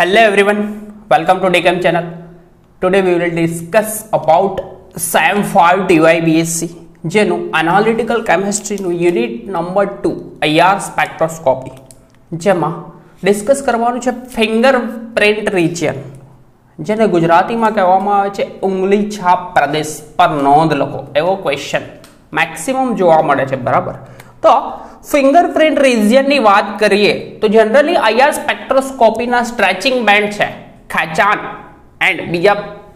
Hello everyone, welcome to DChem channel. Today we will discuss about SEM 5 TY BSc જેનું analytical કેમિસ્ટ્રીનું unit number 2 IR spectroscopy જેમાં discuss કરવાનું છે fingerprint region જેને ગુજરાતીમાં કહેવામાં આવે છે ઉંગલી છાપ પ્રદેશ પર નોંધ લખો એવો ક્વેશ્ચન મેક્સિમમ જોવા મળે છે બરાબર. તો ફિંગરપ્રિન્ટ રિજિયનની વાત કરીએ તો જનરલી IR સ્પેક્ટ્રોસ્કોપીના સ્ટ્રેચિંગ બેન્ડ છે ખેંચાણ એન્ડ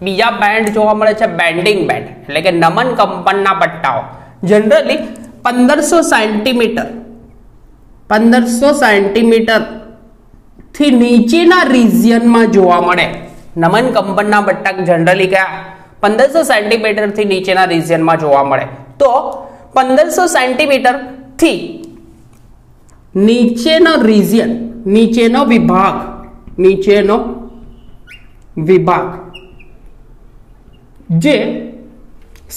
બીજા બેન્ડ જોવા મળે છે બેન્ડિંગ બેન્ડ એટલે કે નમન કંપનના પટ્ટાઓ જનરલી 1500 સેન્ટીમીટર થી નીચેના રિજિયનમાં જોવા મળે. નમન કંપનના પટ્ટા જનરલી કયા 1500 સેન્ટીમીટર થી નીચેના રિજિયનમાં જોવા મળે. તો 1500 સેન્ટીમીટર થી નીચેનો રિજિયન નીચેનો વિભાગ જે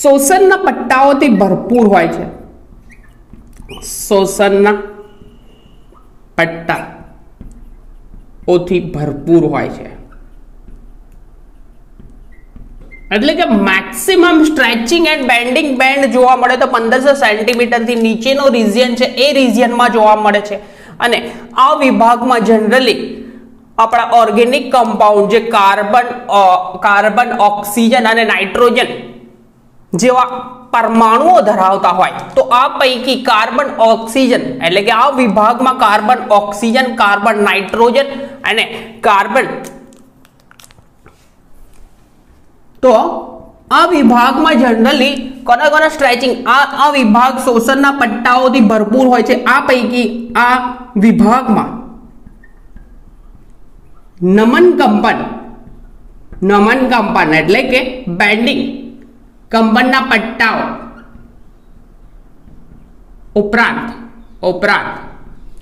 શોષણના પટ્ટાઓથી ભરપૂર હોય છે. શોષણના પટ્ટાઓથી ભરપૂર હોય છે એટલે કે maximum stretching and bending band જોવા મળે તો 1500 સેન્ટીમીટર થી નીચેનો રિજિયન છે એ રિજિયનમાં જોવા મળે છે. અને આ વિભાગમાં જનરલી આપણા ઓર્ગેનિક કમ્પાઉન્ડ જે કાર્બન ઓક્સિજન અને નાઇટ્રોજન જેવા પરમાણુઓ ધરાવતા હોય તો આ પૈકી કાર્બન ઓક્સિજન એટલે કે આ વિભાગમાં કાર્બન ઓક્સિજન કાર્બન નાઇટ્રોજન અને કાર્બન તો આ વિભાગમાં જનરલી કોના સ્ટ્રેચિંગ આ વિભાગ શોષણના પટ્ટાઓથી ભરપૂર હોય છે. આ પૈકી આ વિભાગમાં નમન કંપન એટલે કે બેન્ડિંગ કંપનના પટ્ટાઓ ઉપરાંત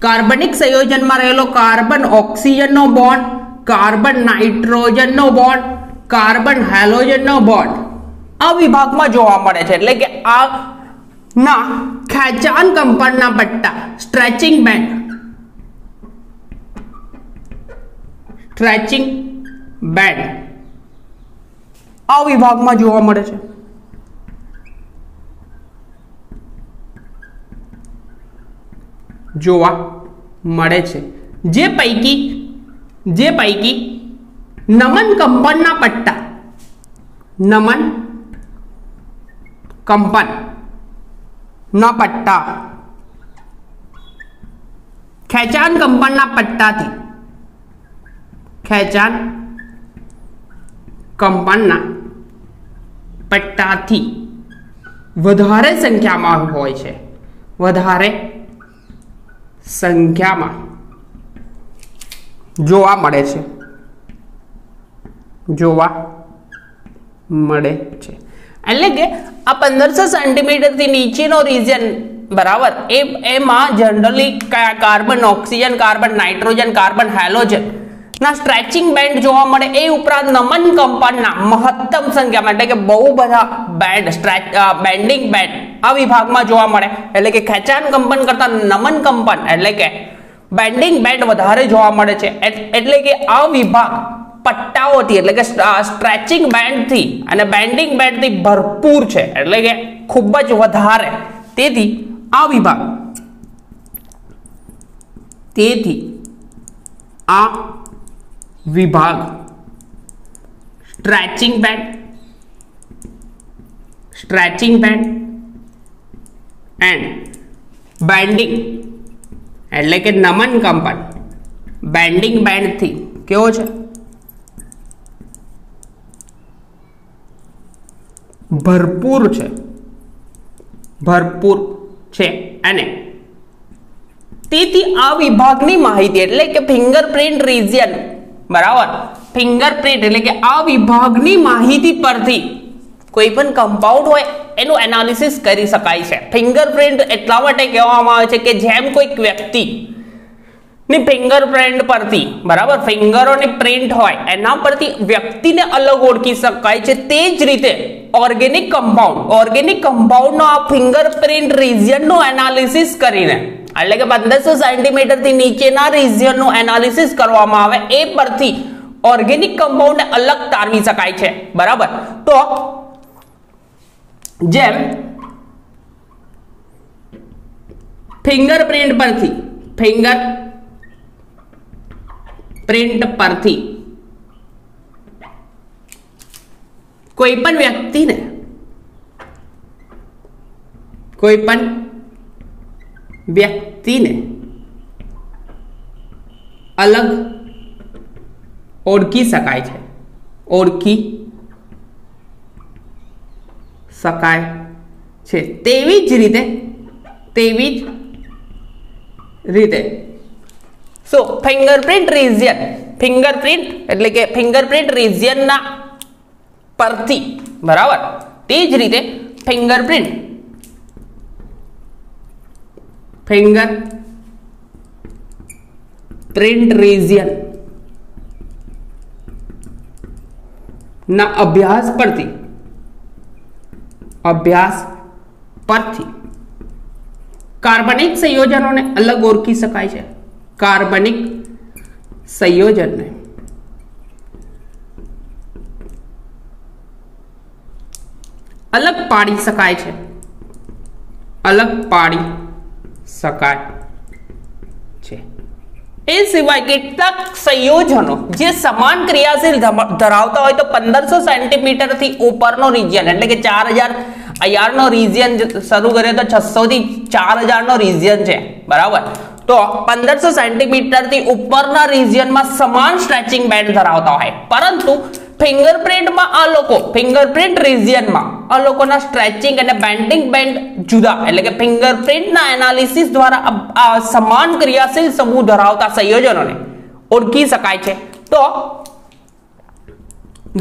કાર્બનિક સંયોજનમાં રહેલો કાર્બન ઓક્સિજનનો બોન્ડ કાર્બન નાઇટ્રોજનનો બોન્ડ કાર્બન હેલોજનનો બોન્ડ આ વિભાગમાં જોવા મળે છે. એટલે કે આ ના ખેંચાણ કંપનના પટ્ટા સ્ટ્રેચિંગ બેન્ડ આ વિભાગમાં જોવા મળે છે. જે પૈકી નમન કંપનના પટ્ટા ખેંચાણ કંપનના પટ્ટાથી વધારે સંખ્યામાં હોય છે. વધારે સંખ્યામાં જોવા મળે છે. એટલે કે આ 1500 સેન્ટીમીટર થી નીચેનો રિજિયન બરાબર એમાં generally carbon oxygen carbon nitrogen carbon halogen ના સ્ટ્રેચિંગ બેન્ડ જોવા મળે. એ ઉપરાંત નમન કંપનના મહત્તમ સંખ્યામાં એટલે કે બહુ બધા બેન્ડિંગ બેન્ડ આ વિભાગમાં જોવા મળે. એટલે કે ખેંચાણ કંપન કરતા નમન કંપન એટલે કે બેન્ડિંગ બેન્ડ વધારે જોવા મળે છે. એટલે કે આ વિભાગ પટ્ટાઓથી એટલે કે સ્ટ્રેચિંગ બેન્ડથી અને બેન્ડિંગ બેન્ડથી ભરપૂર છે એટલે કે ખૂબ જ વધારે. તેથી આ વિભાગ સ્ટ્રેચિંગ બેન્ડ એન્ડ બેન્ડિંગ એટલે કે નમન કંપન બેન્ડિંગ બેન્ડથી કેવો છે ભરપૂર છે. અને તેથી આ વિભાગની માહિતી એટલે કે ફિંગરપ્રિન્ટ રિજિયન બરાબર ફિંગરપ્રિન્ટ એટલે કે આ વિભાગની માહિતી પરથી કોઈ પણ કમ્પાઉન્ડ હોય એનું એનાલિસિસ કરી શકાય છે. ફિંગરપ્રિન્ટ એટલા માટે કહેવામાં આવે છે કે જેમ કોઈક વ્યક્તિ ની ફિંગરપ્રિન્ટ પરથી બરાબર ફિંગરોની પ્રિન્ટ હોય એના પરથી વ્યક્તિને અલગ ઓળખી શકાય છે. તે જ રીતે ઓર્ગેનિક કમ્પાઉન્ડનો આ ફિંગરપ્રિન્ટ રિજિયનનું એનાલિસિસ કરીને એટલે કે 1500 સેન્ટીમીટર થી નીચેના રિજિયનનું એનાલિસિસ કરવામાં આવે એ પરથી ઓર્ગેનિક કમ્પાઉન્ડ અલગ તારવી શકાય છે, બરાબર. તો જેમ ફિંગરપ્રિન્ટ પરથી કોઈ પણ વ્યક્તિને અલગ ઓળખી શકાય છે. તેવી જ રીતે સો ફિંગરપ્રિન્ટ રિજિયનના પરથી, બરાબર, તે જ રીતે ફિંગરપ્રિન્ટ રિજિયન ના અભ્યાસ પરથી કાર્બનિક સંયોજનોને અલગ ઓળખી શકાય છે. કાર્બનિક સંયોજનને અલગ પાડી શકાય છે. એ સિવાય કેટલાક સંયોજનો જે સમાન ક્રિયાશીલ ધરાવતા હોય તો 1500 સેન્ટીમીટર થી ઉપરનો રિજિયન, એટલે કે 4000 નો રિજિયન શરૂ કરીએ તો 600 થી 4000 નો રિજિયન છે, બરાબર. તો 1500 સેન્ટીમીટર થી ઉપરના રિજિયનમાં સમાન સ્ટ્રેચિંગ બેન્ડ ધરાવતા હોય, પરંતુ ફિંગરપ્રિન્ટ રિજિયનમાં આ લોકોના સ્ટ્રેચિંગ અને બેન્ડિંગ બેન્ડ જુદા, એટલે કે ફિંગરપ્રિન્ટના એનાલિસિસ દ્વારા આ સમાન ક્રિયાશીલ સમૂહ ધરાવતા સંયોજનોને ઓળખી શકાય છે. તો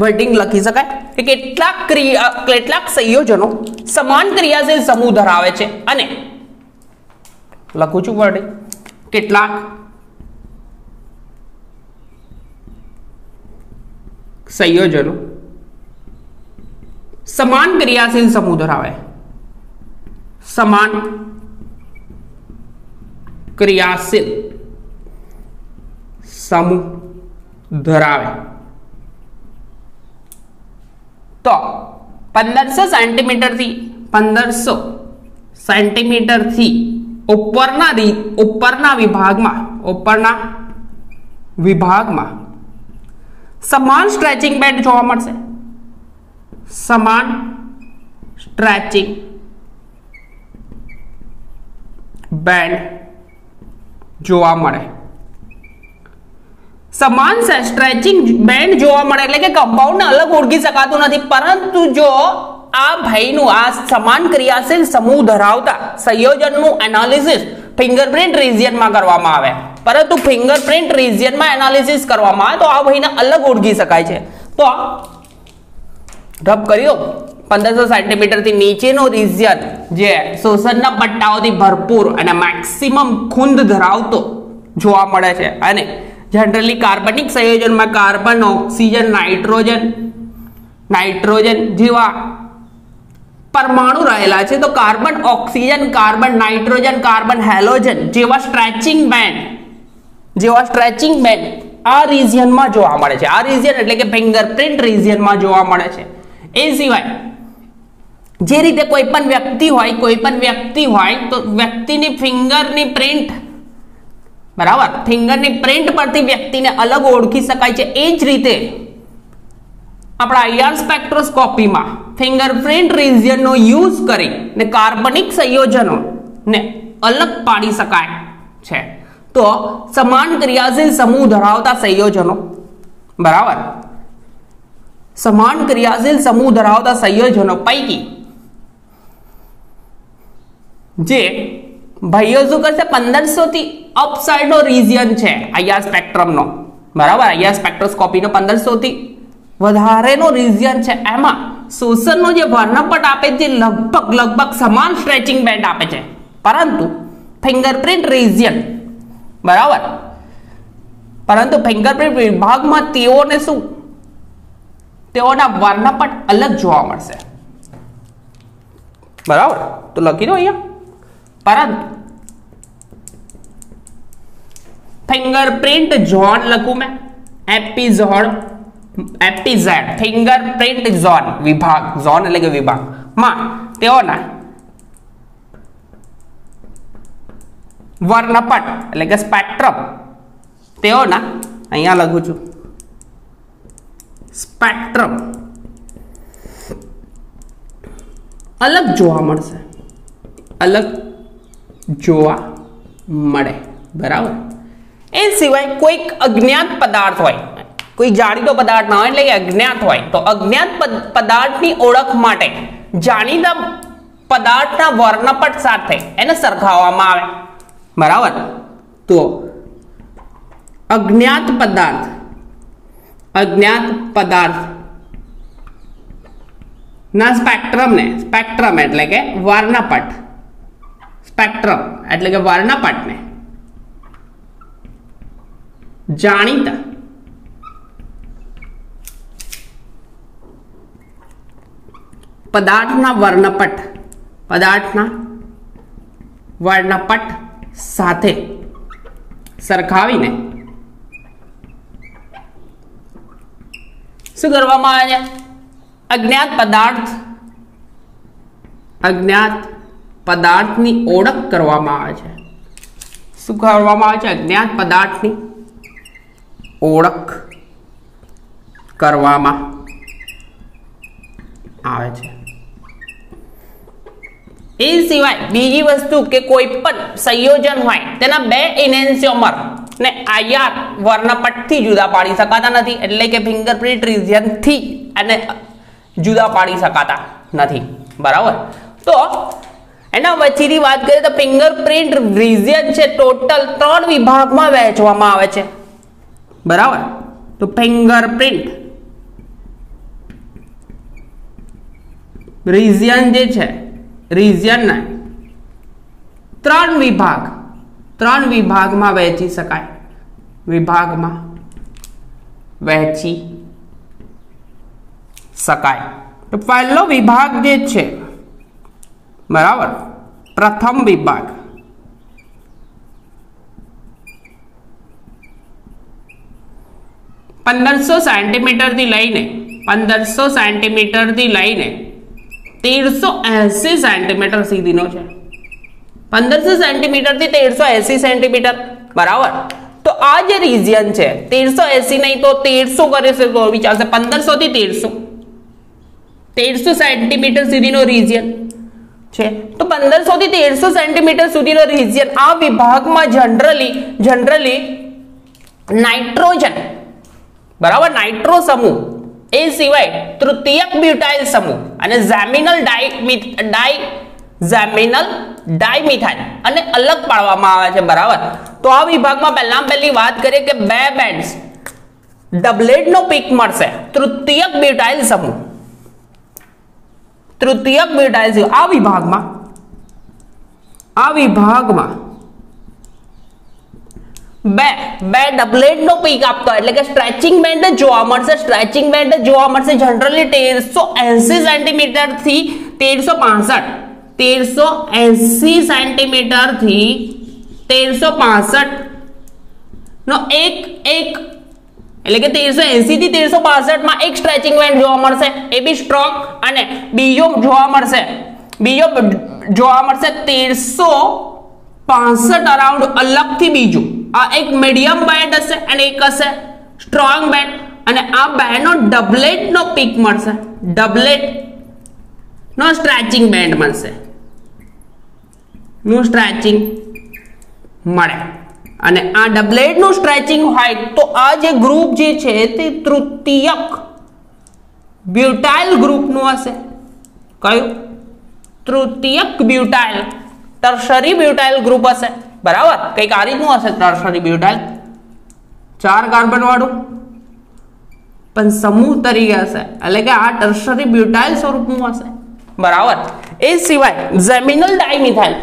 વર્ડિંગ લખી શકાય કે કેટલાક સંયોજનો સમાન ક્રિયાશીલ સમૂહ ધરાવે છે, અને લખું છું વર્ડિંગ, કેટલાક સંયોજનો સમાન ક્રિયાશીલ સમૂહ ધરાવે તો 1500 સેન્ટીમીટર થી ઉપરના વિભાગમાં સમાન સ્ટ્રેચિંગ બેન્ડ જોવા મળશે. સમાન સ્ટ્રેચિંગ બેન્ડ જોવા મળે એટલે કે કમ્પાઉન્ડને અલગ ઓળખી શકાતું નથી, પરંતુ જો આ ભાઈનું આ સમાન ક્રિયાશીલ સમૂહ ધરાવતા સંયોજનનું એનાલિસિસ ફિંગરપ્રિન્ટ રિજિયનમાં કરવામાં આવે, પરંતુ ફિંગરપ્રિન્ટ રિજિયનમાં એનાલિસિસ કરવામાં આવે તો આ ભાઈને અલગ ઓળખી શકાય છે. તો રબ કરી દો, 1500 સેન્ટીમીટર થી નીચેનો રિજિયન જે શોષણના પટ્ટાઓથી ભરપૂર અને મેક્સિમમ ખૂંદ ધરાવતો જોવા મળે છે, અને જનરલી કાર્બનિક સંયોજનમાં કાર્બન, ઓક્સિજન, નાઇટ્રોજન જેવા પરમાણુ રહેલા છે. તો carbon, oxygen, carbon, nitrogen, carbon, halogen જેવા સ્ટ્રેચિંગ બેન્ડ આ રિજિયનમાં જોવા મળે છે. આ રિજિયન એટલે કે ફિંગરપ્રિન્ટ રિજિયનમાં જોવા મળે છે. એ સિવાય જે રીતે કોઈ પણ વ્યક્તિ હોય તો વ્યક્તિની ફિંગરની પ્રિન્ટ, બરાબર, ફિંગરની પ્રિન્ટ પરથી વ્યક્તિને અલગ ઓળખી શકાય છે. એ જ રીતે આપણા IR સ્પેક્ટ્રોસ્કોપીમાં ફિંગરપ્રિન્ટ રિજિયનનો યુઝ કરીને કાર્બનિક સંયોજનોને અલગ પાડી શકાય છે. તો સમાન ક્રિયાશીલ સમૂહ ધરાવતા સંયોજનો, બરાબર, સમાન ક્રિયાશીલ સમૂહ ધરાવતા સંયોજનો પૈકી જે ભાઈઓ શું કરશે, 1500 થી અપસાઇડ નો રિજિયન છે IR સ્પેક્ટ્રમનો, બરાબર, IR સ્પેક્ટ્રોસ્કોપીનો 1500 થી વધારેનો રિજિયન છે, એમાં શોષણનો જે વર્ણપટ આપે છે લગભગ સમાન સ્ટ્રેચિંગ બેન્ડ આપે છે, પરંતુ ફિંગરપ્રિન્ટ રિજિયન, બરાબર, પરંતુ ફિંગરપ્રિન્ટ વિભાગમાં તેઓના વર્ણપટ અલગ જોવા મળશે, બરાબર. તો લખી દો અહીંયા, પરંતુ ફિંગરપ્રિન્ટ ઝોન લખું મેં, એપિઝોડ એપીઝેડ ફિંગરપ્રિન્ટ ઝોન વિભાગ ઝોન એટલે કે વિભાગ માં તેઓના વર્ણપટ એટલે કે સ્પેક્ટ્રમ તેઓના અહીંયા લખું છું સ્પેક્ટ્રમ અલગ જોવા મળશે અલગ જોવા મળે બરાબર એ સિવાય કોઈક અજ્ઞાત પદાર્થ હોય કોઈ જાણીતો પદાર્થ ના હોય એટલે કે અજ્ઞાત હોય તો અજ્ઞાત પદાર્થની ઓળખ માટે જાણીતા પદાર્થના વર્ણપટ સાથે એને સરખાવવામાં આવે બરાબર તો અજ્ઞાત પદાર્થ ના સ્પેક્ટ્રમ એટલે કે વર્ણપટ સ્પેક્ટ્રમ એટલે કે વર્ણપટને જાણીતા પદાર્થના વર્ણપટ સાથે સરખાવીને શું કરવામાં આવે છે અજ્ઞાત પદાર્થની ઓળખ કરવામાં આવે છે શું કરવામાં આવે છે અજ્ઞાત પદાર્થની ઓળખ કરવામાં આવે છે એ સિવાય બીજી વસ્તુ કે કોઈ પણ સંયોજન હોય તેના બે ઇનેન્સિયોમર ને આઈઆર વર્ણપટથી જુદા પાડી શકાતા નથી એટલે કે ફિંગરપ્રિન્ટ રીજિયન થી અને જુદા પાડી શકાતા નથી બરાબર તો એના વચ્ચેની વાત કરીએ તો ફિંગરપ્રિન્ટ રીજિયન છે ટોટલ 3 વિભાગમાં વહેંચવામાં આવે છે બરાબર તો ફિંગરપ્રિન્ટ રીજિયન જે છે રીજિયનના 3 વિભાગમાં વહેંચી શકાય તો પહેલો વિભાગ જે છે બરાબર પ્રથમ વિભાગ 1500 સેન્ટીમીટર થી લઈને 1380 સેન્ટીમીટર સુધીનો છે 1500 સેન્ટીમીટર થી 1380 સેન્ટીમીટર બરાબર તો આ જે રીજિયન છે 1380 નહીં તો 1300 કરે તો વિચારશે 1500 થી 1300 સેન્ટીમીટર સુધીનો રીજિયન છે તો 1500 થી 1300 સેન્ટીમીટર સુધીનો રીજિયન આ વિભાગમાં જનરલી નાઇટ્રોજન બરાબર નાઇટ્રો સમૂહ એ સિવાય તૃતીયક બ્યુટાઇલ સમૂહ અને ઝેમિનલ ડાઇમિથાઇલ અને અલગ પાડવામાં આવે છે બરાબર તો આ વિભાગમાં પહેલી વાત કરીએ કે બે બેન્ડ્સ ડબલેટ નો પીક મળશે તૃતીયક બ્યુટાઇલ સમૂહ આ વિભાગમાં બે ડબલેટ નો પીક આપતો એટલે કે સ્ટ્રેચિંગ બેન્ડ જોવા મળશે જનરલી 1380 સેન્ટીમીટર થી 1365 સેન્ટીમીટર થી 1365 નો એક એટલે કે 1380 થી 1365 માં એક સ્ટ્રેચિંગ બેન્ડ જોવા મળશે એ બી સ્ટ્રોંગ અને બીજો જોવા મળશે 1365 અરાઉન્ડ અલગથી બીજું આ એક મીડિયમ બેન્ડ હશે અને એક હશે સ્ટ્રોંગ બેન્ડ અને આ બેન્ડનો ડબલેટ નો પીક મળશે ડબલેટ નો સ્ટ્રેચિંગ બેન્ડ મળશે નું સ્ટ્રેચિંગ મળે અને આ ડબલેટ નું સ્ટ્રેચિંગ હોય તો આ જે ગ્રુપ જે છે તે તૃતીયક બ્યુટાઇલ ગ્રુપ નું હશે કયું તૃતીયક બ્યુટાઇલ ટર્શરી બ્યુટાઇલ ગ્રુપ હશે બરાબર કઈક આ રીતનું હશે ટર્શરી બ્યુટાઇલ 4 કાર્બન વાળું પણ સમૂહ તરીકે હશે એટલે કે આ ટર્શરી બ્યુટાઇલ સ્વરૂપનું હશે બરાબર એ સિવાય ઝેમિનલ ડાઇમિથાઇલ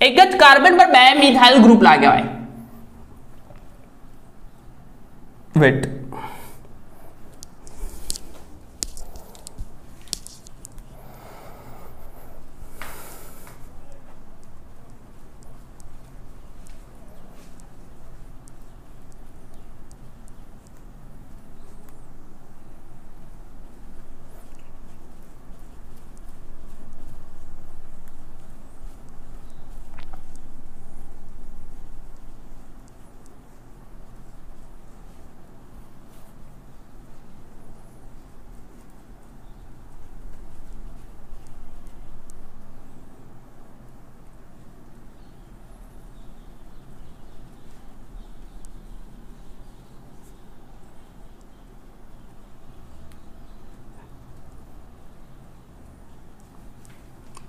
એક જ કાર્બન પર 2 મિથાઇલ ગ્રુપ લાગ્યા હોય વેટ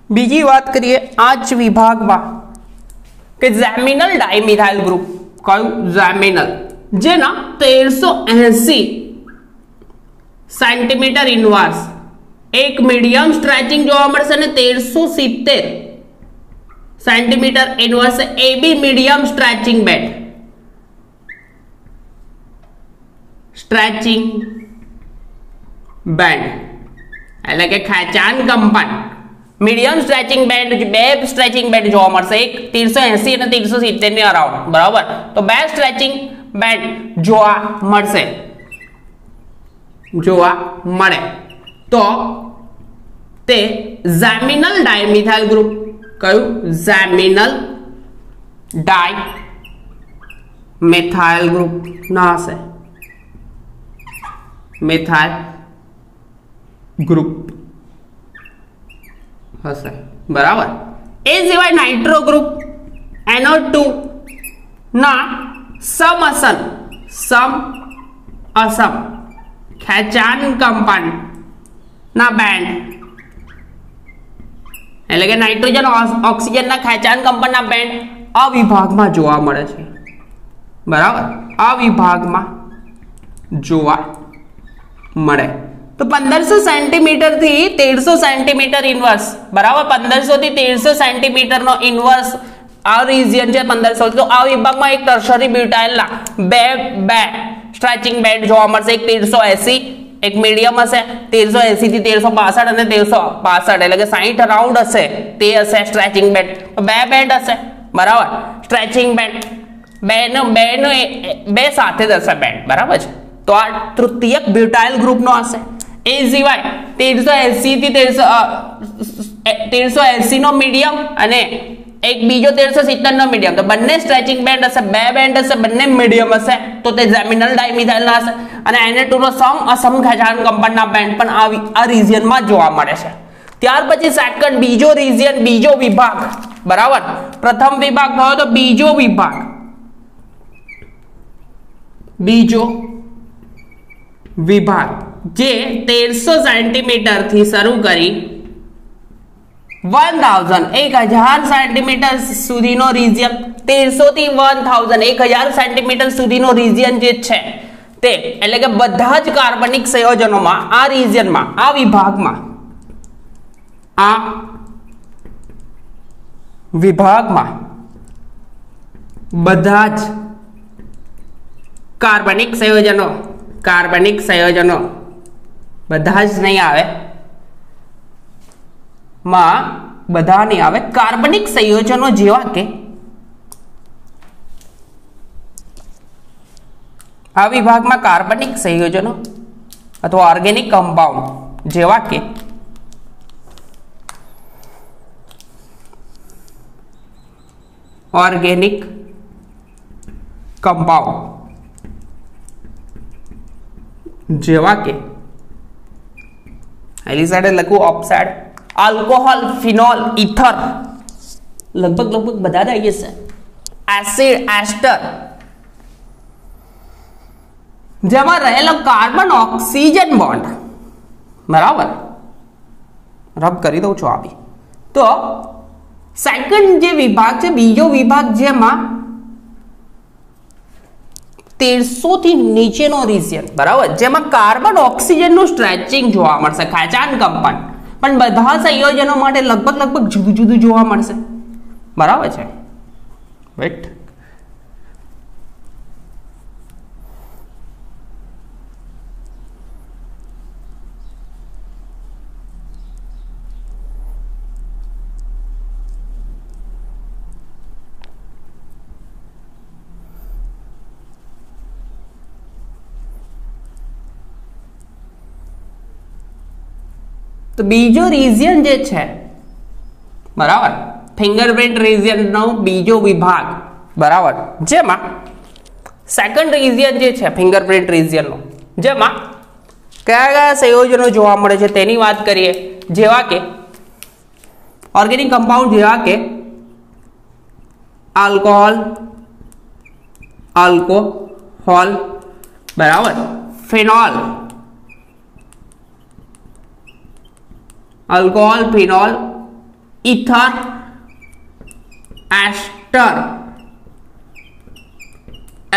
બીજી વાત કરીએ આ જ વિભાગમાં કે ઝેમિનલ ડાયમિથાઇલ ગ્રુપ, કયું ઝેમિનલ, જેના 1380 સેન્ટીમીટર ઇનવર્સ એક મીડિયમ સ્ટ્રેચિંગ જોવા મળશે અને 1370 સેન્ટીમીટર ઇનવર્સ એ બી medium stretching band, stretching band એટલે કે ખેંચાણ કંપન. મીડિયમ સ્ટ્રેચિંગ બેન્ડ, બે સ્ટ્રેચિંગ બેન્ડ જોવા મળશે, એક 1380 અને 1370 ની અરાઉન્ડ, બરાબર. તો બે સ્ટ્રેચિંગ બેન્ડ જોવા મળશે, જોવા મળે તો તે ઝેમિનલ ડાયમિથાઇલ ગ્રુપ, કયું ઝેમિનલ ડાયમિથાઇલ ગ્રુપ ના હશે, મિથાઇલ ગ્રુપ હશે, બરાબર. એ સિવાય નાઇટ્રો ગ્રુપ NO2 ના સમ અસમ ખેંચાણ કંપન ના બેન્ડ એટલે કે નાઇટ્રોજન ઓક્સિજન ના ખેંચાણ કંપન ના બેન્ડ આ વિભાગમાં જોવા મળે છે, બરાબર. આ વિભાગમાં જોવા મળે તો 1500 સેન્ટીમીટર થી 1300 સેન્ટીમીટર ઇનવર્સ, બરાબર. 1500 થી 1300 સેન્ટીમીટર નો ઇનવર્સ આ રીજિયન છે 1500. તો આ વિભાગમાં એક ટર્શરી બ્યુટાઇલના બે સ્ટ્રેચિંગ બેન્ડ જોવા મળશે, એક 1380, એક મીડિયમ હશે 1380 થી 1365 અને 1365 એટલે કે 60 અરાઉન્ડ હશે, તે હશે સ્ટ્રેચિંગ બેન્ડ. બે બેન્ડ હશે, બરાબર. સ્ટ્રેચિંગ બેન્ડ બે સાથે જ હશે બેન્ડ, બરાબર છે. તો આ તૃતીયક બ્યુટાઇલ ગ્રુપનો હશે. એ સિવાય 1380 થી 1380 નો મીડિયમ અને એક બીજો 1370 નો મીડિયમ, તો બંને સ્ટ્રેચિંગ બેન્ડ હશે, બે બેન્ડ હશે, બંને મીડિયમ હશે, તો તે ઝેમિનલ ડાયમિથાઇલ ના હશે. અને Na2 નો અસમ ખેંચાણ કંપનના બેન્ડ પણ આ રીજિયનમાં જોવા મળે છે. ત્યાર પછી સેકન્ડ બીજો રીજિયન, બીજો વિભાગ, બરાબર. પ્રથમ વિભાગ થયો તો બીજો વિભાગ, બીજો વિભાગ જે 1300 સેન્ટીમીટર થી શરૂ કરી 1000 સેન્ટીમીટર સુધીનો રીજિયન, 1300 થી 1000 સેન્ટીમીટર સુધીનો રીજિયન જે છે તે એટલે કે બધા જ કાર્બનિક સંયોજનોમાં આ રીજિયનમાં, આ વિભાગમાં બધા જ કાર્બનિક સંયોજનો બધા જ નહીં આવે, માં બધા નહીં આવે, કાર્બનિક સંયોજનો જેવા કે આ વિભાગમાં કાર્બનિક સંયોજનો અથવા ઓર્ગેનિક કમ્પાઉન્ડ જેવા કે ઓર્ગેનિક કમ્પાઉન્ડ જેવા કે એલી સાઈડે લખું off side alcohol, phenol, ether, લગભગ બધા જ આવી જશે. એસિડ, એસ્ટર, જેમાં રહેલો કાર્બન ઓક્સિજન બોન્ડ, બરાબર. રબ કરી દઉં છું આવી. તો સેકન્ડ જે વિભાગ છે, બીજો વિભાગ, જેમાં 1300 થી નીચેનો રીજિયન, બરાબર, જેમાં કાર્બન ઓક્સિજન નું સ્ટ્રેચિંગ જોવા મળશે, ખેંચાણ કંપન, પણ બધા સંયોજનો માટે લગભગ જુદું જોવા મળશે, બરાબર છે. વેટ તો બીજો રીજિયન જે છે, બરાબર, ફિંગરપ્રિન્ટ રીજિયન નો બીજો વિભાગ, બરાબર, જેમાં સેકન્ડ રીજિયન જે છે ફિંગરપ્રિન્ટ રીજિયન નો, જેમાં કયા સંયોજનો જોવા મળે છે તેની વાત કરીએ, જેવા કે ઓર્ગેનિક કમ્પાઉન્ડ જેવા કે આલ્કોહોલ, બરાબર, phenol, alcohol, phenol, ether, ester,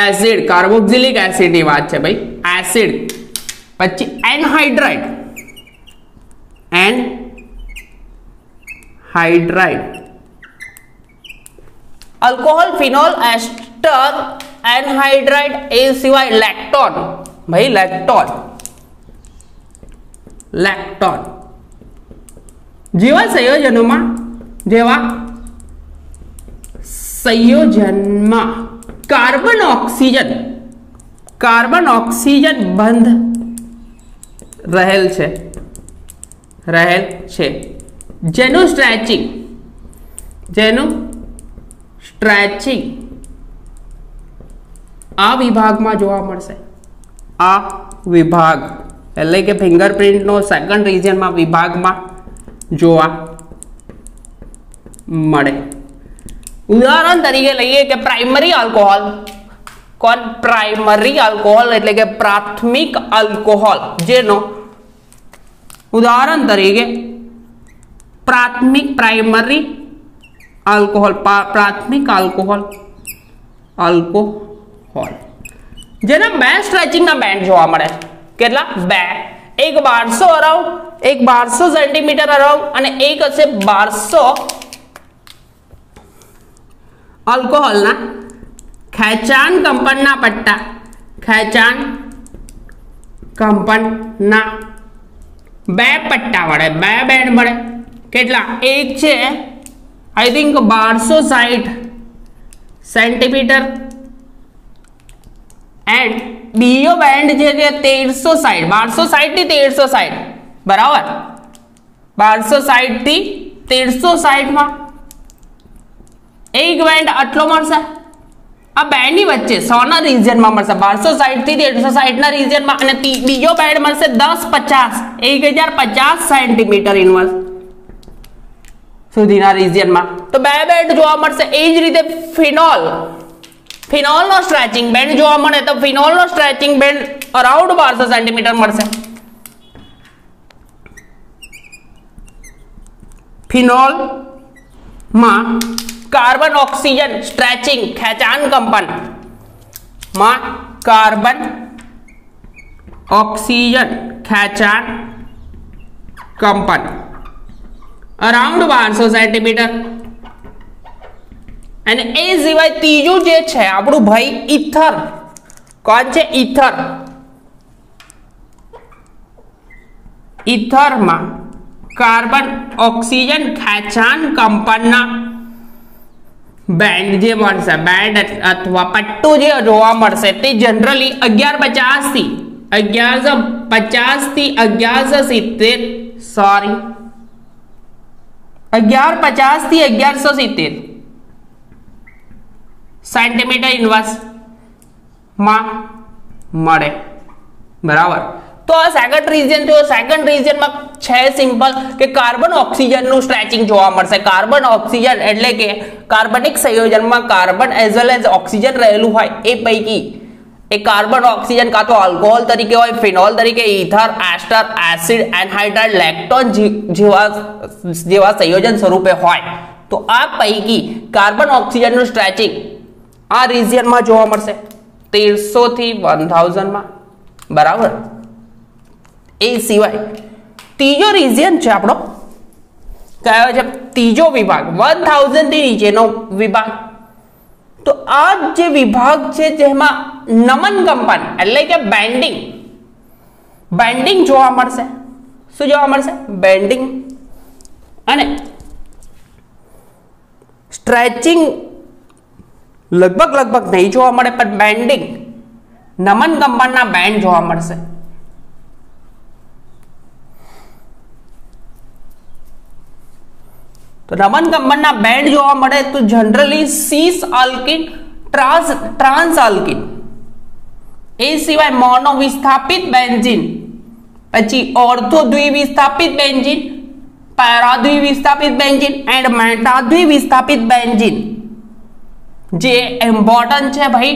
acid, carboxylic acid ની વાત છે ભાઈ, એસિડ, પછી anhydride, anhydride, alcohol, phenol, ester, anhydride, ए सिवाय लैक्टोन भाई, लैक्टोन, लैक्टोन जेवा संयोजन कार्बन ऑक्सीजन बंध रहेल छे जेनु स्ट्रेचिंग आ विभाग में जोवा मळशे। आ विभाग एटले के फिंगरप्रिंट नो सेकंड रीजन में विभाग में जोवा मळे। उदाहरण तरीके लईए कि प्राइमरी अल्कोहल, कौन प्राइमरी अल्कोहल एटले के प्राथमिक अल्कोहल, जेनो उदाहरण तरीके प्राइमरी अल्कोहल, प्राथमिक अल्कोहल जेना बे स्ट्रेचिंग ना बेंड जोवा मळे। केटला? बे, एक 1200 अराउंड, एक 1200 सेंटीमीटर अराउंड અને એક હશે 1200 अल्कोहल ना खेचाण कंपन ना पट्टा, खेचाण कंपन ना बे पट्टा मळे, बे बेंड मळे। केटला? एक छे आई थिंक 1260 सेंटीमीटर एंड बीओ बेंड जे 1360, 1260 थी 1360 बराबर, 1260 थी 1360 में एक बेंड आटलो मळशे। आ बेंड ની વચ્ચે 100 ના रीजन में मळशे, 1260 થી 1360 ના रीजन में, અને બીજો બેન્ડ મળશે 1050 1050 સેન્ટીમીટર ઇનવર્સ સુધીના रीजन में। तो બે બેન્ડ જોવા મળશે। એ જ રીતે फिनोल नो स्ट्रेचिंग बेंड जोवा मळे तो फिनोल नो स्ट्रेचिंग बेंड अराउंड 1200 सेंटीमीटर मळशे। फिनोल में कार्बन ऑक्सीजन स्ट्रेचिंग खेचाण कंपन में कार्बन ऑक्सीजन खेचाण कंपन अराउंड 1200 सेंटीमीटर। અને એ સિવાય ત્રીજું જે છે આપણું ભાઈ ઇથર, કોણ છે? ઇથર, ઇથરમાં કાર્બન ઓક્સિજન ખેંચાણ કંપનના બેન્ડ જે મળશે, બેન્ડ અથવા પટ્ટું જે જોવા મળશે તે જનરલી 1150 થી 1170 સોરી 1150 થી 1170 सेंटीमीटर इनवर्स में मळे बराबर। तो आ सेकंड रीजन जो सेकंड रीजन में छे सिंपल के कार्बन ऑक्सीजन नु स्ट्रेचिंग जोवा मळशे। कार्बन ऑक्सीजन एटले के कार्बनिक संयोजन में carbon as well as oxygen रहेलू होय ए पैकी एक कार्बन ऑक्सीजन का तो अल्कोहल तरीके होय, फिनोल तरीके, ether, ester, acid, anhydride, lactone जेवा संयोजन स्वरूपे होय। तो आ पैकी कार्बन ऑक्सीजन नु स्ट्रेचिंग आ रीजन में जोवा मळशे 1300 थी 1000 में बराबर। ए सिवाय तीजो रीजन छे आपणो कयो छे? तीजो विभाग 1000 थी नीचेनो विभाग। तो आ जे विभाग छे जेमां नमन कंपन एटले के बेन्डिंग जोवा मळशे। शुं जोवा मळशे? बेन्डिंग अने स्ट्रेचिंग लगभग नहीं जोवा मळे, पण बेन्डिंग नमन कंपनना बेन्ड जोवा मळशे। तो नमन कंपनना बेन्ड जोवा मळे तो generally cis alkene, trans alkene, ए सिवाय मोनो विस्थापित बेंजीन, पछी ऑर्थो द्विविस्थापित बेंजीन, पैरा द्विविस्थापित बेंजीन एंड मेटा द्विविस्थापित बेंजीन जे इम्पोर्टન્ટ છે ભાઈ,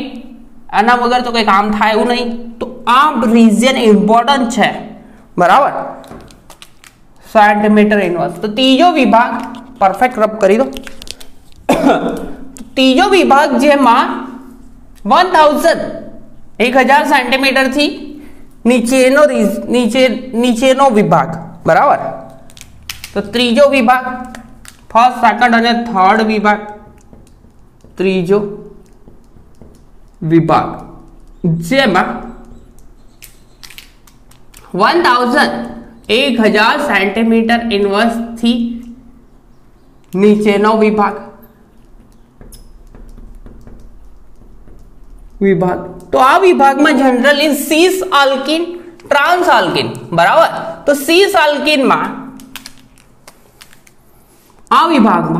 આના વગર તો કઈ કામ થાય એવું નહીં। તો આ रीजन इम्पोर्टન્ટ છે बराबर, सेंटीमीटर इनवर्स। तो तीजो विभाग परफेक्ट रब करी दो। तीजो विभाग जेमां 1000 सेंटीमीटर थी नीचेनो विभाग बराबर। तो त्रीजो विभाग फर्स्ट सेकंड और थर्ड विभाग त्रीजो विभाग जेमां 1000 सेंटीमीटर इनवर्स थी नीचेनो विभाग तो आ विभाग में जनरली सीस आल्किन ट्रांस आल्किन बराबर। तो सीस आल्किन में आ विभाग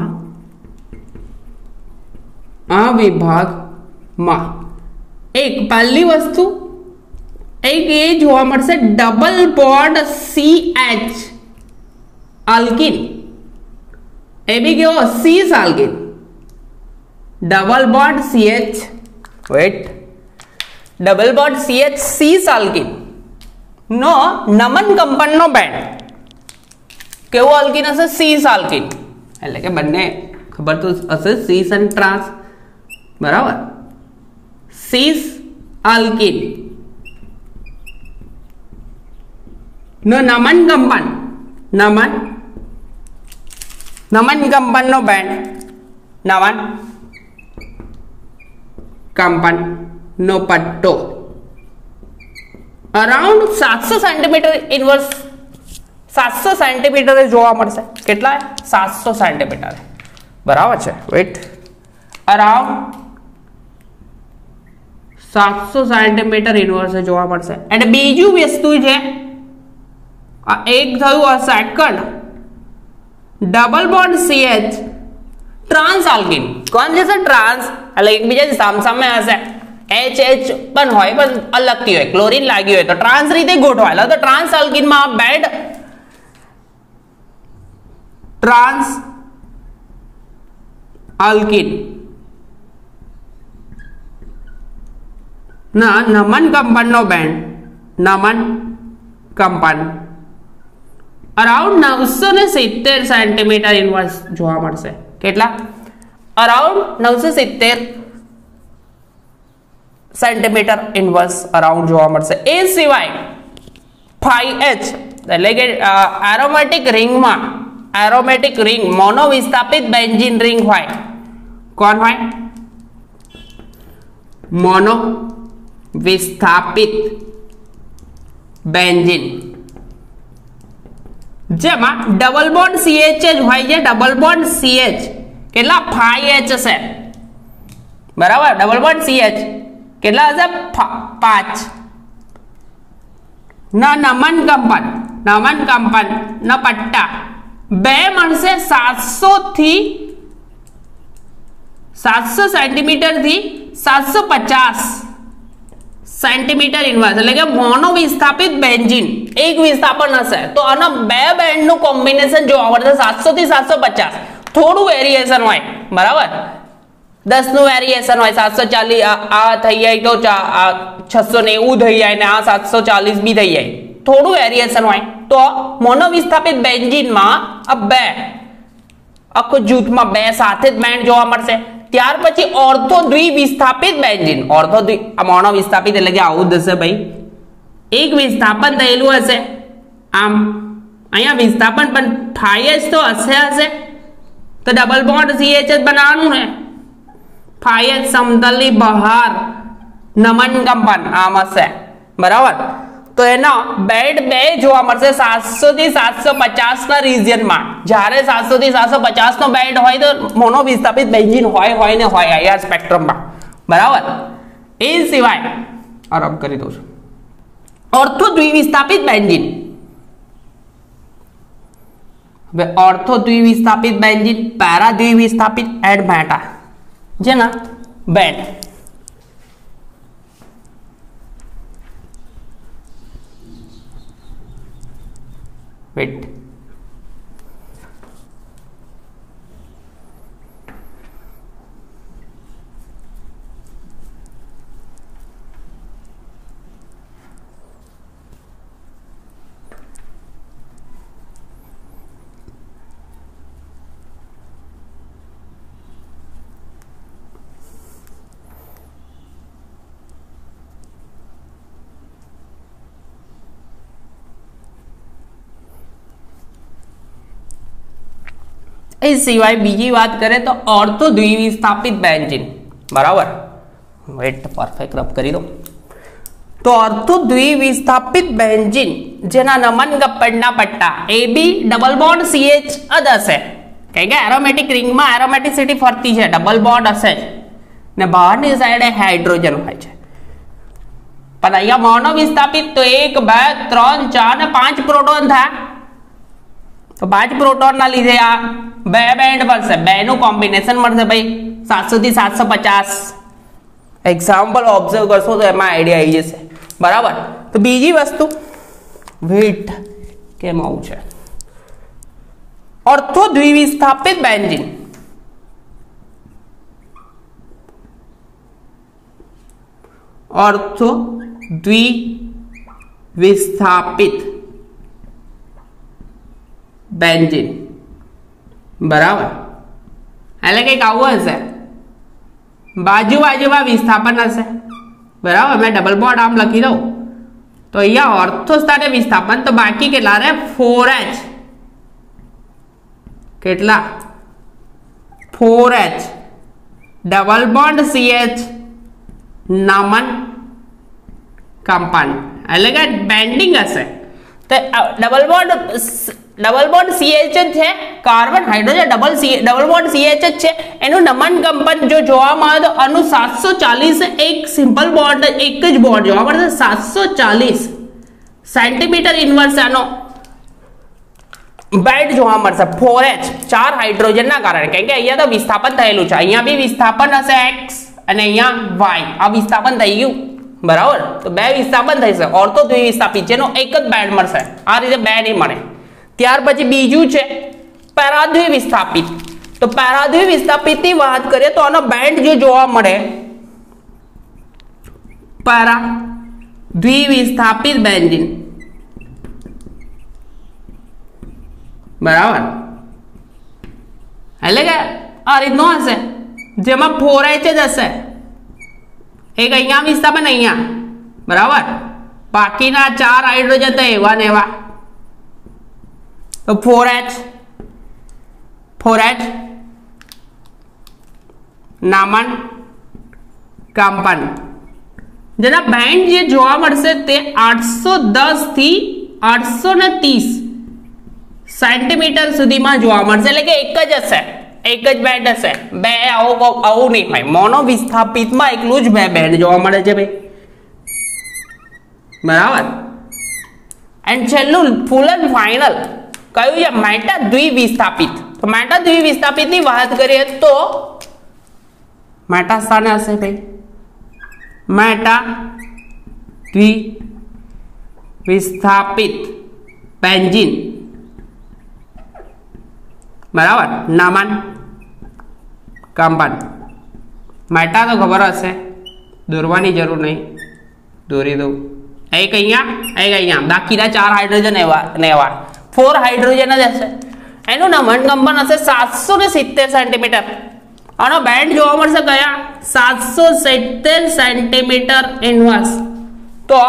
में एक पहली वस्तु एक ये જોવા મળશે ડબલ બોન્ડ CH આલ્કિન એ બી કેવો cis alkene double bond CH wait double bond CH cis alkene નો નમન કંપનનો બેન્ડ કેવો આલ્કિન હશે સીસ આલ્કિન એટલે કે બંને ખબર તો હશે સીસ અને ટ્રાન્સ બરાબર। સીસ આલ્કિન નો નમન કંપન નો બેન્ડ નમન કંપન નો પટ્ટો અરાઉન્ડ 700 સેન્ટીમીટર ઇનવર્સ 700 સેન્ટીમીટર જોવા મળશે। કેટલા 700 સેન્ટીમીટર બરાબર છે વેટ અરાઉન્ડ 700 સેન્ટીમીટર ઇનવર્સ જોવા મળશે। અને બીજું વસ્તુ છે एक થયું second double bond CH trans alkyne કોણ છે ટ્રાન્સ એટલે એકબીજાની સામસામે હશે HH પણ હોય પણ અલગથી હોય ક્લોરીન લાગી હોય તો ટ્રાન્સ રીતે ગોઠવાયેલા તો ટ્રાન્સ આલ્કિન માં બેન્ડ ટ્રાન્સ આલ્કિન ના નમન કંપનનો બેન્ડ નમન કંપન અરાઉન્ડ 970 સેન્ટીમીટર ઇનવર્સ જોવા મળશે। કેટલા અરાઉન્ડ 970 સેન્ટીમીટર ઇનવર્સ અરાઉન્ડ જોવા મળશે। એ સિવાય 5H એટલે કે એરોમેટિક રિંગ મોનો વિસ્થાપિત બેન્ઝીન રિંગ હોય કોણ હોય મોનો વિસ્થાપિત બેન્ઝીન જેમાં ડબલ બોન્ડ CH જ હોય છે ડબલ બોન્ડ CH કેટલા 5H હશે બરાબર ડબલ બોન્ડ CH કેટલા હશે 5 ના નમન કંપન ના પટ્ટા બે મળશે 700 સેન્ટીમીટર થી 750 સેન્ટીમીટર ઇનવર્સ એટલે કે મોનો વિસ્થાપિત બેન્ઝીન એક વિસ્થાપન હશે તો આના બે બેન્ડનું કોમ્બિનેશન જોવા મળશે 700 થી 750 થોડું વેરિએશન હોય બરાબર 10 નું વેરિએશન હોય 740 આ થઈ જાય તો 690 થઈ જાય ને આ 740 બી થઈ જાય થોડું વેરિએશન હોય તો મોનો વિસ્થાપિત બેન્ઝીન માં આ બે આખો જૂથમાં બે સાથે જ બેન્ડ જોવા મળશે। ત્યાર પછી ઓર્થો દ્વિવિસ્થાપિત બેન્ઝીન મોનો વિસ્થાપિત એટલે કે આવું જ હશે ભાઈ એક વિસ્થાપન થયેલું હશે આમ અહીંયા વિસ્થાપન પણ 5H તો હશે તો ડબલ બોન્ડ CH જ બનાવવાનું ને 5H સમતલની બહાર નમન કંપન આમ હશે બરાબર। તો એનો બેન્ડ બે જોવા મળશે 700 થી 750 ના રિજિયન માં જ્યારે 700 થી 750 નો બેન્ડ હોય તો મોનો વિસ્થાપિત બેન્ઝીન હોય ને હોય આયા સ્પેક્ટ્રમ માં બરાબર। એ સિવાય આરંभ કરી દઉં છું ઓર્થો દ્વિવિસ્થાપિત બેન્ઝીન હવે ઓર્થો દ્વિવિસ્થાપિત બેન્ઝીન પેરા દ્વિવિસ્થાપિત એડ મેટા જેના બેન્ડ વેટ એ સિવાય બીજી વાત કરીએ તો ઓર્થો દ્વિવિસ્થાપિત બેન્ઝીન, બરાબર, વેટ પરફેક્ટ રબ કરી દો. તો ઓર્થો દ્વિવિસ્થાપિત બેન્ઝીન જેના નમન ગપ્પડના પટ્ટા AB ડબલ બોન્ડ CH જ હશે, કારણ કે એરોમેટિક રિંગમાં એરોમેટિસિટી ફરતી છે, ડબલ બોન્ડ હશે જ ને બહારની સાઈડે હાઇડ્રોજન હોય છે. પણ અહીંયા મોનો વિસ્થાપિત તો 1 2 3 4 ને 5 પ્રોટોન થાય, તો 5 પ્રોટોન ના લીધે આ બે બેન્ડ મળશે, બે નું કોમ્બિનેશન મળશે ભાઈ 700 થી 750. એક્ઝામ્પલ ઓબ્ઝર્વ કરશો તો એમાં આઈડિયા આવી જશે, બરાબર. તો બીજી વસ્તુ વેટ કેમ આવું છે, ઓર્થો દ્વિવિસ્થાપિત બેન્ઝીન ઓર્થો દ્વિવિસ્થાપિત બેન્ઝીન, બરાબર, એટલે કંઈક આવું હશે, બાજુ બાજુમાં વિસ્થાપન હશે, બરાબર. મેં ડબલ બોન્ડ આમ લખી દઉં તો અહીંયા ઓર્થો સ્થાને વિસ્થાપન, તો બાકી કેટલા રહે 4H, કેટલા 4H ડબલ બોન્ડ CH નમન કંપાઉન્ડ, એટલે કે બેન્ડિંગ હશે. તો ડબલ બોન્ડ CH જ છે, carbon hydrogen double bond CH જ છે, એનું નમન કંપન જો જોવામાં આવે તો અણુ 740 એક સિમ્પલ બોન્ડ, એક જ બોન્ડ જોવા મળશે, 740 સેન્ટીમીટર ઇન્વર્સ આનો બેન્ડ જોવા મળશે. 4H 4 હાઇડ્રોજન ના કારણે, કારણ કે અહીંયા તો વિસ્થાપન થયેલું છે, અહીંયા બી વિસ્થાપન હશે X અને અહીંયા Y, આ વિસ્થાપન થઈ ગયું, બરાબર. તો બે વિસ્થાપન થઈ છે, ઓર્થો દ્વિવિસ્થાપિત જેનો એક જ બેન્ડ મળશે, આ રીતે બે નહીં મળે. ત્યાર પછી બીજું છે પેરાદ્વિવિસ્થાપિત. તો પેરાદ્વિવિસ્થાપિત ની વાત કરીએ તો આનો બેન્ડ જો જોવા મળે, પેરાદ્વિવિસ્થાપિત બેન્ઝીન, બરાબર, એટલે કે આ રીતનો હશે, જેમાં 4H જ હશે, એક અહીંયા વિસ્થાપન અહીંયા, બરાબર, બાકીના 4 હાઇડ્રોજન તો એવા ને એવા. તો 4H નામન કંપાઉન્ડ જેના બેન્ડ જે જોવા મળશે તે 810 થી 830 સેન્ટીમીટર સુધીમાં જોવા મળશે, એટલે કે એક જ હશે, એક જ બેન્ડ હશે, બે આવું નહીં હોય. મોનો વિસ્થાપિતમાં એકલું જ બે બેન્ડ જોવા મળે છે ભાઈ, બરાબર. એન્ડ છેલ્લું ફૂલ એન્ડ ફાઇનલ કયું છે મેટા દ્વિવિસ્થાપિત. તો મેટા દ્વિવિસ્થાપિત ની વાત કરીએ તો મેટા સ્થાને હશે ભાઈ, મેટા દ્વિવિસ્થાપિત બેન્ઝીન, બરાબર, નમન કંપાઉન્ડ. મેટા તો ખબર હશે, દોરવાની જરૂર નહીં, દોરી દઉં. એક અહીંયા બાકીના 4 હાઇડ્રોજન એવા 4 હાઇડ્રોજન જ હશે. એનું નમન કંપન હશે 770 સેન્ટીમીટર. આનો બેન્ડ જોવા મળશે કયા 770 સેન્ટીમીટર ઇન્વર્સ. તો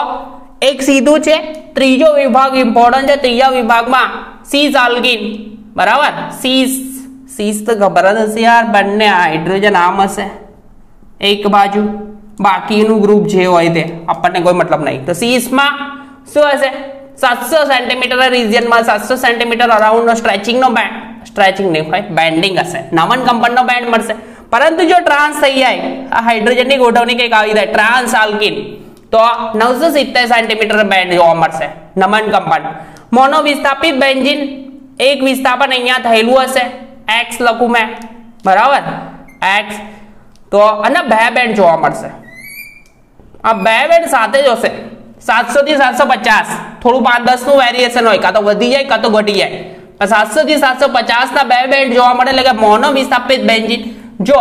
એક સીધું છે, ત્રીજો વિભાગ ઇમ્પોર્ટન્ટ છે, ત્રીજા વિભાગમાં સીસ આલ્કીન, બરાબર. સીસ તો ખબર જ હશે યાર, બંને હાઇડ્રોજન આમ હશે એક બાજુ, બાકીનું ગ્રુપ જે હોય તે આપણને કોઈ મતલબ નહીં. તો સીસમાં શું હશે 700 સેન્ટીમીટર રિજિયનમાં 700 સેન્ટીમીટર અરાઉન્ડનો સ્ટ્રેચિંગનો બેન્ડ, સ્ટ્રેચિંગ નહીં હોય, બેન્ડિંગ હશે, નમન કંપનનો બેન્ડ મળશે. પરંતુ જો ટ્રાન્સ થઈ જાય, આ હાઇડ્રોજનની ગોઠવણી કંઈક આવી જાય, ટ્રાન્સ આલ્કીન, તો 970 સેન્ટીમીટર બેન્ડ જોવા મળશે, નમન કંપન. મોનો વિસ્થાપિત બેન્ઝીન એક વિસ્થાપન અહીંયા થયેલું હશે, X લખું મેં, બરાબર, X. તો અને બે બેન્ડ જોવા મળશે, આ બે બેન્ડ સાથે જ હશે, 700 થી 750, થોડું 5-10 નું વેરિએશન હોય, કાં તો વધી જાય કાં તો ઘટી જાય. 700 થી 750 ના બે બેન્ડ જોવા મળે, એટલે કે મોનો વિસ્થાપિત બેન્ઝીન જો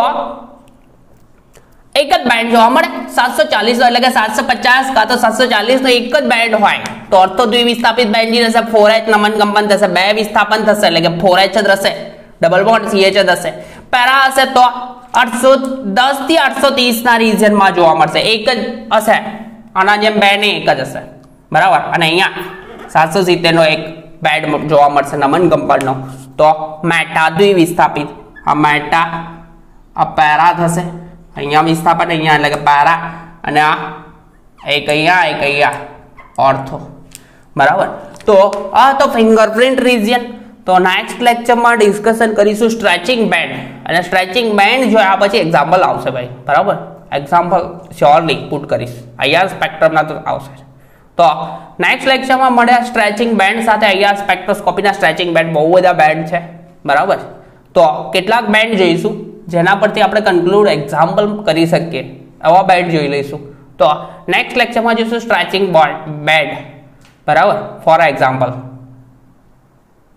એક જ બેન્ડ જોવા મળે 740, એટલે કે 750 કાં તો 740 નો એક જ બેન્ડ હોય તો ઓર્થો દ્વિવિસ્થાપિત બેન્ઝીન હશે. 4H નમન કંપન થશે, બે વિસ્થાપન થશે, એટલે કે 4H જ રહેશે, ડબલ બોન્ડ CH જ હશે. પેરા હશે તો 810 થી 830 ના રિજિયનમાં જોવા મળશે, એક જ હશે, આના જેમ બે ને એક જ હશે, બરાબર. અને અહીંયા 770 નો એક બેન્ડ જોવા મળશે નમન કંપનનો. तो मेटा द्विविस्थापित आ मेटा आ पेरा थशे अहींया विस्थापन अहींया એટલે કે પેરા અને આ એક અહીંયા ઓર્થો બરાબર। તો આ તો ફિંગરપ્રિન્ટ રિજિયન। તો નેક્સ્ટ લેક્ચરમાં ડિસ્કશન કરીશું સ્ટ્રેચિંગ બેન્ડ અને સ્ટ્રેચિંગ બેન્ડ જોયા પછી એક્ઝામ્પલ આવશે ભાઈ બરાબર। એક્ઝામ્પલ શ્યોરલી પુટ કરીશ અહીંયા સ્પેક્ટ્રમના તો આવશે। તો નેક્સ્ટ લેક્ચરમાં મળ્યા સ્ટ્રેચિંગ બેન્ડ સાથે। અહીંયા સ્પેક્ટ્રોસ્કોપીના સ્ટ્રેચિંગ બેન્ડ બહુ બધા બેન્ડ છે બરાબર। તો કેટલાક બેન્ડ જોઈશું જેના પરથી આપણે કન્ક્લુડ એક્ઝામ્પલ કરી શકીએ એવા બેન્ડ જોઈ લઈશું। તો નેક્સ્ટ લેક્ચરમાં જોઈશું સ્ટ્રેચિંગ બેન્ડ બરાબર ફોર એક્ઝામ્પલ।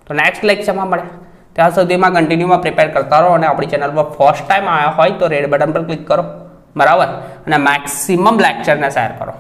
તો નેક્સ્ટ લેક્ચરમાં મળે ત્યાં સુધીમાં કન્ટિન્યુમાં પ્રિપેર કરતા રહો અને આપણી ચેનલ પર ફર્સ્ટ ટાઈમ આવ્યા હોય તો રેડ બટન પર ક્લિક કરો બરાબર અને મેક્સિમમ લેક્ચરને શેર કરો।